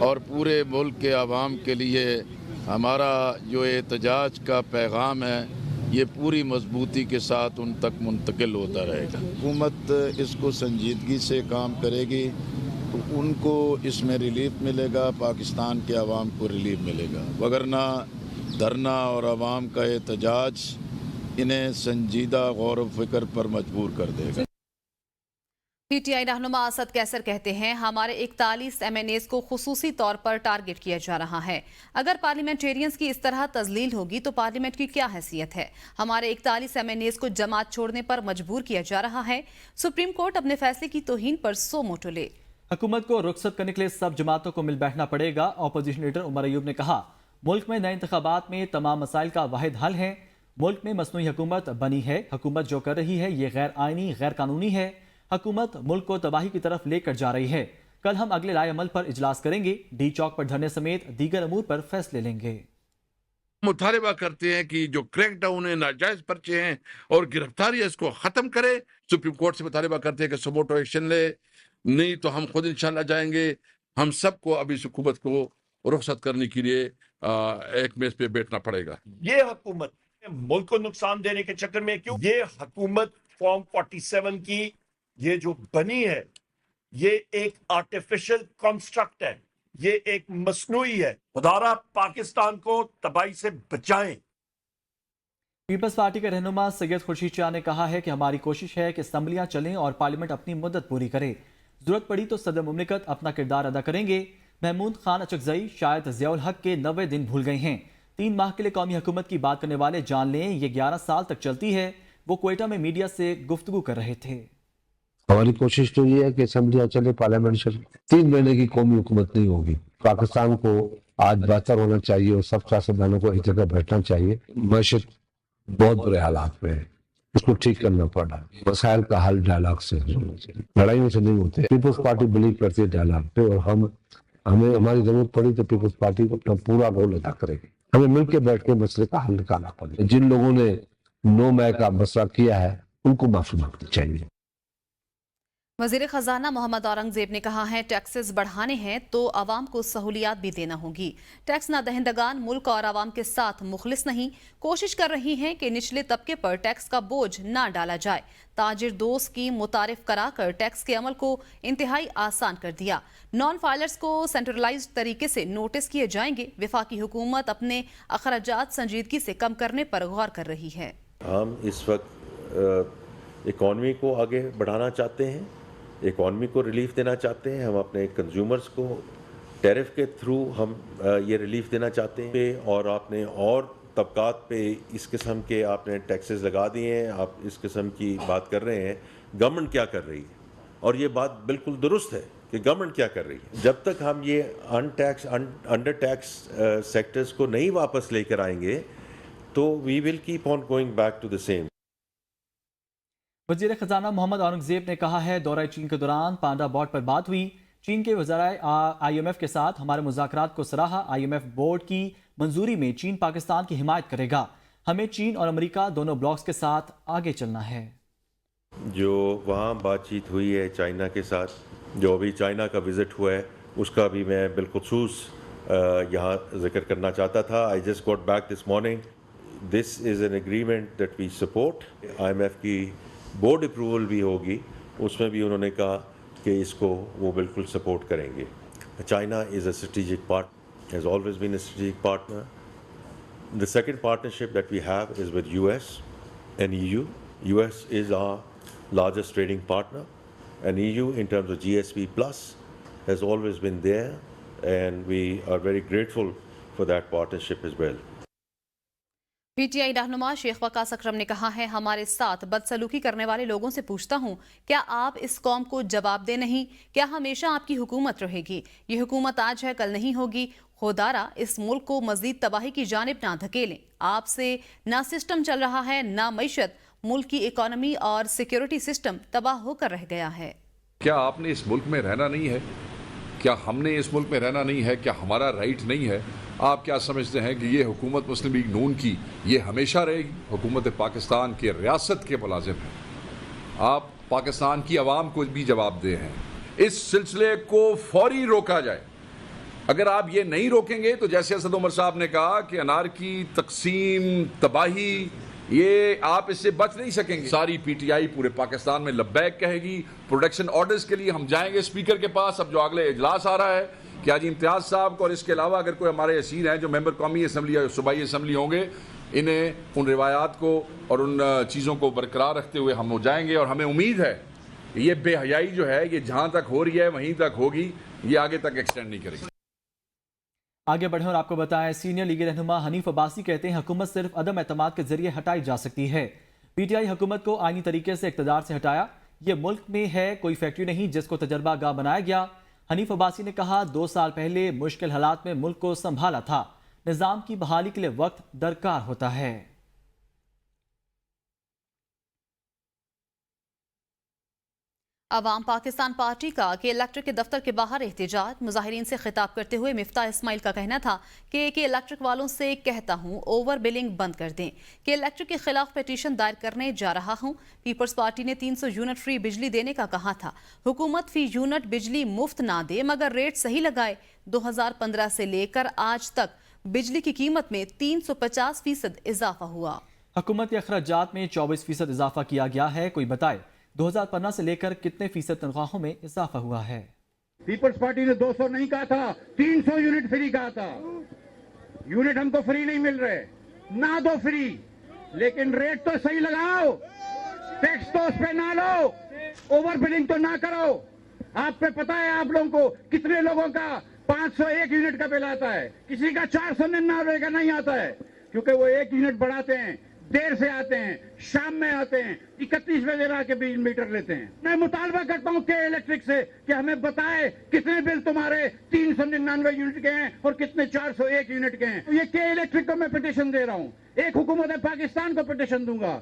اور پورے ملک کے عوام کے لیے ہمارا جو احتجاج کا پیغام ہے یہ پوری مضبوطی کے ساتھ ان تک منتقل ہوتا رہے گا. حکومت اس کو سنجیدگی سے کام کرے گی تو ان کو اس میں ریلیف ملے گا, پاکستان کے عوام کو ریلیف ملے گا, وگرنہ دھرنا اور عوام کا احتجاج انہیں سنجیدہ غور و فکر پر مجبور کر دے گا. پی ٹی آئی رہنما اسد کیسر کہتے ہیں ہمارے 41 ایم این ایز کو خصوصی طور پر ٹارگٹ کیا جا رہا ہے. اگر پارلیمنٹیرینز کی اس طرح تذلیل ہوگی تو پارلیمنٹ کی کیا حیثیت ہے؟ ہمارے 41 ایم این ایز کو جماعت چھوڑنے پر مجبور کیا جا رہا ہے. سپریم کورٹ اپنے فیصلے کی توہین پر سو موٹو لے. حکومت کو رخصت کرنے کے لیے سب جماعتوں کو مل بیٹھنا پڑے گا. اپوزیشن لیڈر عمر ایوب نے کہا ملک میں نئے انتخابات میں تمام مسائل کا واحد حل ہے. ملک میں مصنوعی حکومت بنی ہے. حکومت جو کر رہی ہے یہ غیر آئینی غیر قانونی ہے. حکومت ملک کو تباہی کی طرف لے کر جا رہی ہے. کل ہم اگلے رائے عمل پر اجلاس کریں گے. ڈی چوک پر دھرنے سمیت دیگر امور پر فیصلے لیں گے. مطالبہ کرتے ہیں کہ جو کریک ڈاؤن ہے, ناجائز پرچے ہیں اور گرفتاری ہے اس کو ختم کرے. سپریم کورٹ سے مطالبہ کرتے ہیں کہ سموٹو ایکشن لے, نہیں تو ہم خود انشاءاللہ جائیں گے. ہم سب کو ابھی اس حکومت کو رخصت کرنے کے لیے ایک میز پہ بیٹھنا پڑے گا. یہ حکومت ملک کو نقصان دینے کے چکر میں کیوں؟ یہ حکومت فارم 47 کی یہ جو بنی ہے یہ ایک آرٹیفیشل کنسٹرکٹ ہے, یہ ایک مصنوعی ہے. خدارا پاکستان کو تباہی سے بچائیں. پیپلز پارٹی کے رہنما سید خورشید شاہ نے کہا ہے کہ ہماری کوشش ہے کہ اسمبلیاں چلیں اور پارلیمنٹ اپنی مدت پوری کرے. ضرورت پڑی تو صدر مملکت اپنا کردار ادا کریں گے. محمود خان اچکزئی شاید ضیاء الحق کے 90 دن بھول گئے ہیں. 3 ماہ کے لیے قومی حکومت کی بات کرنے والے جان لیں یہ 11 سال تک چلتی ہے. وہ کوئٹہ میں میڈیا سے گفتگو کر رہے تھے. ہماری کوشش تو یہ ہے کہ اسمبلیاں چلے, پارلیمنٹ چلے. 3 مہینے کی قومی حکومت نہیں ہوگی. پاکستان کو آج بہتر ہونا چاہیے اور سب سیاستدانوں کو ایک جگہ بیٹھنا چاہیے. معیشت بہت برے حالات میں ہے, اس کو ٹھیک کرنا پڑ رہا ہے. مسائل کا حل ڈائلاگ سے, لڑائیوں سے نہیں ہوتے. پیپلز پارٹی بلیو کرتی ہے ڈائلاگ پہ, اور ہمیں ہماری ضرورت پڑی تو پیپلز پارٹی کو اپنا پورا رول ادا کرے گی. ہمیں مل کے بیٹھ کے مسئلے کا حل نکالنا پڑے گا. جن لوگوں نے 9 مئی کا مسئلہ کیا ہے ان کو معافی مانگنی چاہیے. وزیر خزانہ محمد اورنگزیب نے کہا ہے ٹیکسز بڑھانے ہیں تو عوام کو سہولیات بھی دینا ہوگی. ٹیکس نہ دہندگان ملک اور عوام کے ساتھ مخلص نہیں. کوشش کر رہی ہیں کہ نچلے طبقے پر ٹیکس کا بوجھ نہ ڈالا جائے. تاجر دوست اسکیم متعارف کرا کر ٹیکس کے عمل کو انتہائی آسان کر دیا. نان فائلرز کو سینٹرلائزڈ طریقے سے نوٹس کیے جائیں گے. وفاقی حکومت اپنے اخراجات سنجیدگی سے کم کرنے پر غور کر رہی ہے. ہم اس وقت اکانومی کو آگے بڑھانا چاہتے ہیں, اکانومی کو ریلیف دینا چاہتے ہیں. ہم اپنے کنزیومرز کو ٹیرف کے تھرو ہم یہ ریلیف دینا چاہتے ہیں, اور آپ نے اور طبقات پہ اس قسم کے آپ نے ٹیکسز لگا دیے ہیں. آپ اس قسم کی بات کر رہے ہیں. گورنمنٹ کیا کر رہی ہے, اور یہ بات بالکل درست ہے کہ گورنمنٹ کیا کر رہی ہے. جب تک ہم یہ انڈر ٹیکس سیکٹرز کو نہیں واپس لے کر آئیں گے تو we will keep on going back to the same. وزیر خزانہ محمد اورنگزیب نے کہا ہے دورہ چین کے دوران پانڈا بورڈ پر بات ہوئی. چین کے وزرائے IMF کے ساتھ ہمارے مذاکرات کو سراہا. IMF بورڈ کی منظوری میں چین پاکستان کی حمایت کرے گا. ہمیں چین اور امریکہ دونوں بلاکس کے ساتھ آگے چلنا ہے. جو وہاں بات چیت ہوئی ہے چائنا کے ساتھ, جو ابھی چائنا کا وزٹ ہوا ہے, اس کا بھی میں بالخصوص یہاں ذکر کرنا چاہتا تھا. I just got back this morning. This is an agreement that we support. IMF کی بورڈ اپروول بھی ہوگی, اس میں بھی انہوں نے کہا کہ اس کو وہ بالکل سپورٹ کریں گے. China is a strategic partner, has always been a strategic partner. The second partnership that we have is with US and EU. US is our largest trading partner, and EU in terms of GSP Plus has always been there, and we are very grateful for that partnership as well. P T I رہنما شیخ وقاص اکرم نے کہا ہے ہمارے ساتھ بدسلوکی کرنے والے لوگوں سے پوچھتا ہوں کیا آپ اس قوم کو جواب دے نہیں؟ کیا ہمیشہ آپ کی حکومت رہے گی؟ یہ حکومت آج ہے کل نہیں ہوگی. خدارا اس ملک کو مزید تباہی کی جانب نہ دھکیلیں. آپ سے نہ سسٹم چل رہا ہے نہ معیشت. ملک کی اکانومی اور سیکیورٹی سسٹم تباہ ہو کر رہ گیا ہے. کیا آپ نے اس ملک میں رہنا نہیں ہے؟ کیا ہم نے اس ملک میں رہنا نہیں ہے؟ کیا ہمارا رائٹ نہیں ہے؟ آپ کیا سمجھتے ہیں کہ یہ حکومت مسلم لیگ نون کی یہ ہمیشہ رہے گی؟ حکومت پاکستان کی ریاست کے ملازم ہیں. آپ پاکستان کی عوام کو بھی جواب دے ہیں. اس سلسلے کو فوری روکا جائے. اگر آپ یہ نہیں روکیں گے تو جیسے اسد عمر صاحب نے کہا کہ انارکی، تقسیم، تباہی، یہ آپ اس سے بچ نہیں سکیں گے. ساری پی ٹی آئی پورے پاکستان میں لبیک کہے گی. پروڈکشن آرڈرز کے لیے ہم جائیں گے اسپیکر کے پاس. اب جو اگلے اجلاس آ رہا ہے کہ حاجی امتیاز صاحب کو اور اس کے علاوہ اگر کوئی ہمارے اسیر ہیں جو ممبر قومی اسمبلی یا صوبائی اسمبلی ہوں گے، انہیں ان روایات کو اور ان چیزوں کو برقرار رکھتے ہوئے ہم ہو جائیں گے. اور ہمیں امید ہے یہ بے حیائی جو ہے یہ جہاں تک ہو رہی ہے وہیں تک ہوگی، یہ آگے تک ایکسٹینڈ نہیں کرے گی. آگے بڑھیں اور آپ کو بتائیں، سینئر لیگی رہنما حنیف عباسی کہتے ہیں حکومت صرف عدم اعتماد کے ذریعے ہٹائی جا سکتی ہے. پی ٹی آئی حکومت کو آئینی طریقے سے اقتدار سے ہٹایا. یہ ملک میں ہے کوئی فیکٹری نہیں جس کو تجربہ گاہ بنایا گیا. حنیف عباسی نے کہا 2 سال پہلے مشکل حالات میں ملک کو سنبھالا تھا. نظام کی بحالی کے لیے وقت درکار ہوتا ہے. عوام پاکستان پارٹی کا کے الیکٹرک کے دفتر کے باہر احتجاج. مظاہرین سے خطاب کرتے ہوئے مفتاح اسماعیل کا کہنا تھا کہ الیکٹرک والوں سے کہتا ہوں اوور بلنگ بند کر دیں. کہ الیکٹرک کے خلاف پیٹیشن دائر کرنے جا رہا ہوں. پیپلز پارٹی نے 300 یونٹ فری بجلی دینے کا کہا تھا. حکومت فی یونٹ بجلی مفت نہ دے مگر ریٹ صحیح لگائے. 2015 سے لے کر آج تک بجلی کی قیمت میں 350% اضافہ ہوا. حکومت کے اخراجات میں 24% اضافہ کیا گیا ہے. کوئی بتائے 2015 سے لے کر کتنے فیصد تنخواہوں میں اضافہ ہوا ہے؟ پیپلز پارٹی نے 200 نہیں کہا تھا، 300 یونٹ فری کہا تھا. یونٹ ہم کو فری نہیں مل رہے، نہ دو فری، لیکن ریٹ تو صحیح لگاؤ، ٹیکس تو اس پہ نہ لو، اوور بلنگ تو نہ کرو. آپ پہ پتا ہے آپ لوگوں کو کتنے لوگوں کا 501 یونٹ کا بل آتا ہے، کسی کا 499 کا نہیں آتا ہے، کیونکہ وہ 1 یونٹ بڑھاتے ہیں، دیر سے آتے ہیں، شام میں آتے ہیں، 31 بجے لا کے بل میٹر لیتے ہیں. میں مطالبہ کرتا ہوں کے الیکٹرک سے کہ ہمیں بتائے کتنے بل تمہارے 399 یونٹ کے ہیں اور کتنے 401 یونٹ کے ہیں. یہ کے الیکٹرک کو میں پٹیشن دے رہا ہوں، ایک حکومت پاکستان کو پٹیشن دوں گا.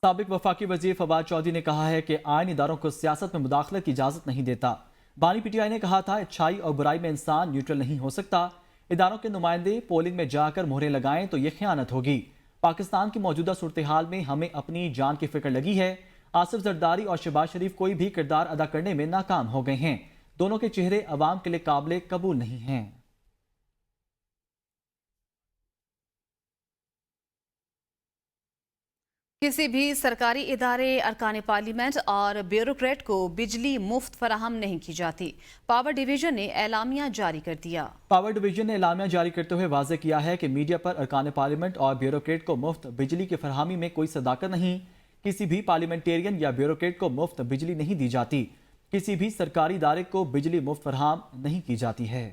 سابق وفاقی وزیر فواد چودھری نے کہا ہے کہ آئین اداروں کو سیاست میں مداخلت کی اجازت نہیں دیتا. بانی پی ٹی آئی نے کہا تھا اچھائی اور برائی میں انسان نیوٹرل نہیں ہو سکتا. اداروں کے نمائندے پولنگ میں جا کر مہرے لگائیں تو یہ خیانت ہوگی. پاکستان کی موجودہ صورتحال میں ہمیں اپنی جان کی فکر لگی ہے. آصف زرداری اور شہباز شریف کوئی بھی کردار ادا کرنے میں ناکام ہو گئے ہیں. دونوں کے چہرے عوام کے لیے قابل قبول نہیں ہیں. کسی بھی سرکاری ادارے، ارکان پارلیمنٹ اور بیوروکریٹ کو بجلی مفت فراہم نہیں کی جاتی. پاور ڈویژن نے اعلامیہ جاری کر دیا. پاور ڈویژن نے اعلامیہ جاری کرتے ہوئے واضح کیا ہے کہ میڈیا پر ارکان پارلیمنٹ اور بیوروکریٹ کو مفت بجلی کی فراہمی میں کوئی صداقت نہیں. کسی بھی پارلیمنٹیرین یا بیوروکریٹ کو مفت بجلی نہیں دی جاتی. کسی بھی سرکاری ادارے کو بجلی مفت فراہم نہیں کی جاتی ہے.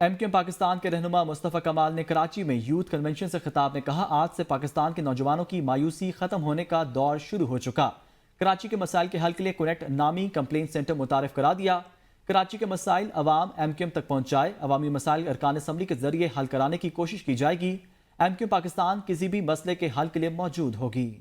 ایم کیو ایم پاکستان کے رہنما مصطفیٰ کمال نے کراچی میں یوتھ کنونشن سے خطاب میں کہا آج سے پاکستان کے نوجوانوں کی مایوسی ختم ہونے کا دور شروع ہو چکا. کراچی کے مسائل کے حل کے لیے کنیکٹ نامی کمپلین سینٹر متعارف کرا دیا. کراچی کے مسائل عوام ایم کیو ایم تک پہنچائے. عوامی مسائل ارکان اسمبلی کے ذریعے حل کرانے کی کوشش کی جائے گی. ایم کیو ایم پاکستان کسی بھی مسئلے کے حل کے لیے موجود ہوگی.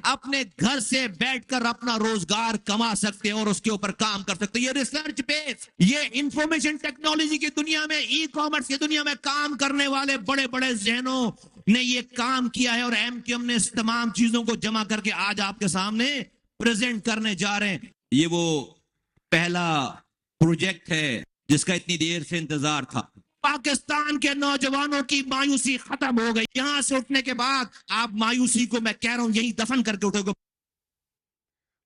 اپنے گھر سے بیٹھ کر اپنا روزگار کما سکتے ہیں اور اس کے اوپر کام کر سکتے ہیں. یہ ریسرچ بیس، یہ انفارمیشن ٹیکنالوجی کی دنیا میں، ای کامرس کی دنیا میں کام کرنے والے بڑے بڑے ذہنوں نے یہ کام کیا ہے اور ایم کیو ایم نے اس تمام چیزوں کو جمع کر کے آج آپ کے سامنے پریزنٹ کرنے جا رہے ہیں. یہ وہ پہلا پروجیکٹ ہے جس کا اتنی دیر سے انتظار تھا. پاکستان کے نوجوانوں کی مایوسی ختم ہو گئی. یہاں سے اٹھنے کے بعد آپ مایوسی کو میں کہہ رہا ہوں یہی دفن کر کے اٹھو گے.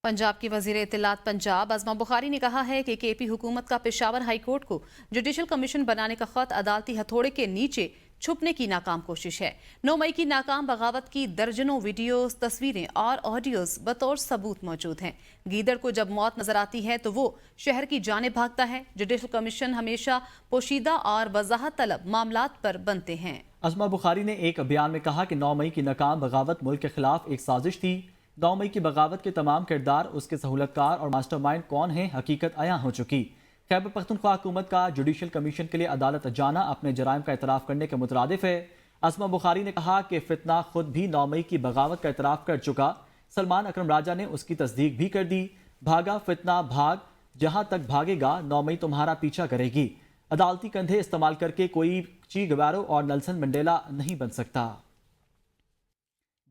پنجاب کی وزیر اطلاعات پنجاب ازما بخاری نے کہا ہے کہ کے پی حکومت کا پشاور ہائی کورٹ کو جوڈیشل کمیشن بنانے کا خط عدالتی ہتھوڑے کے نیچے چھپنے کی ناکام کوشش ہے. 9 مئی کی ناکام بغاوت کی درجنوں ویڈیوز، تصویریں اور آڈیوز بطور ثبوت موجود ہیں. گیدڑ کو جب موت نظر آتی ہے تو وہ شہر کی جانب بھاگتا ہے. جوڈیشل کمیشن ہمیشہ پوشیدہ اور وضاحت طلب معاملات پر بنتے ہیں. ازما بخاری نے ایک بیان میں کہا کہ 9 مئی کی ناکام بغاوت ملک کے خلاف ایک سازش تھی. 9 مئی کی بغاوت کے تمام کردار، اس کے سہولت کار اور ماسٹر مائنڈ کون ہیں، حقیقت عیاں ہو چکی. خیبر پختونخوا حکومت کا جوڈیشل کمیشن کے لیے عدالت جانا اپنے جرائم کا اعتراف کرنے کے مترادف ہے. ازما بخاری نے کہا کہ فتنہ خود بھی 9 مئی کی بغاوت کا اعتراف کر چکا. سلمان اکرم راجہ نے اس کی تصدیق بھی کر دی. بھاگا فتنہ بھاگ، جہاں تک بھاگے گا 9 مئی تمہارا پیچھا کرے گی. عدالتی کندھے استعمال کر کے کوئی چی گوارو اور نیلسن منڈیلا نہیں بن سکتا.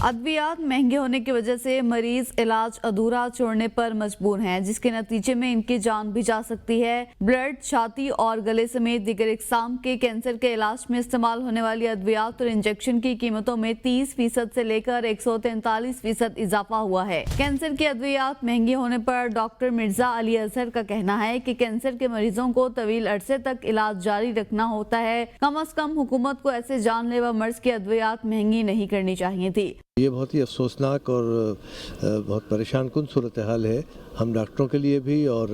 ادویات مہنگے ہونے کی وجہ سے مریض علاج ادھورا چھوڑنے پر مجبور ہیں، جس کے نتیجے میں ان کی جان بھی جا سکتی ہے۔ بلڈ، چھاتی اور گلے سمیت دیگر اقسام کے کینسر کے علاج میں استعمال ہونے والی ادویات اور انجیکشن کی قیمتوں میں 30% سے لے کر 143% اضافہ ہوا ہے۔ کینسر کی ادویات مہنگی ہونے پر ڈاکٹر مرزا علی اظہر کا کہنا ہے کہ کینسر کے مریضوں کو طویل عرصے تک علاج جاری رکھنا ہوتا ہے۔ کم از کم حکومت کو ایسے جان لیوا مرض کی ادویات مہنگی نہیں کرنی چاہیے تھی۔ یہ بہت ہی افسوسناک اور بہت پریشان کن صورتحال ہے، ہم ڈاکٹروں کے لیے بھی اور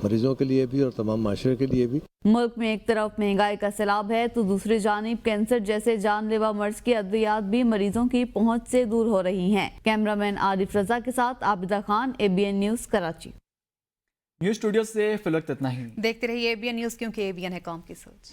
مریضوں کے لیے بھی اور تمام معاشرے کے لیے بھی۔ ملک میں ایک طرف مہنگائی کا سیلاب ہے تو دوسری جانب کینسر جیسے جان لیوا مرض کی ادویات بھی مریضوں کی پہنچ سے دور ہو رہی ہیں۔ کیمرامین عارف رضا کے ساتھ Abida Khan, ABN news Karachi. News studio سے فی الوقت اتنا ہی۔ دیکھتے رہیے ABN نیوز، کیونکہ ABN ہے قوم کی سوچ۔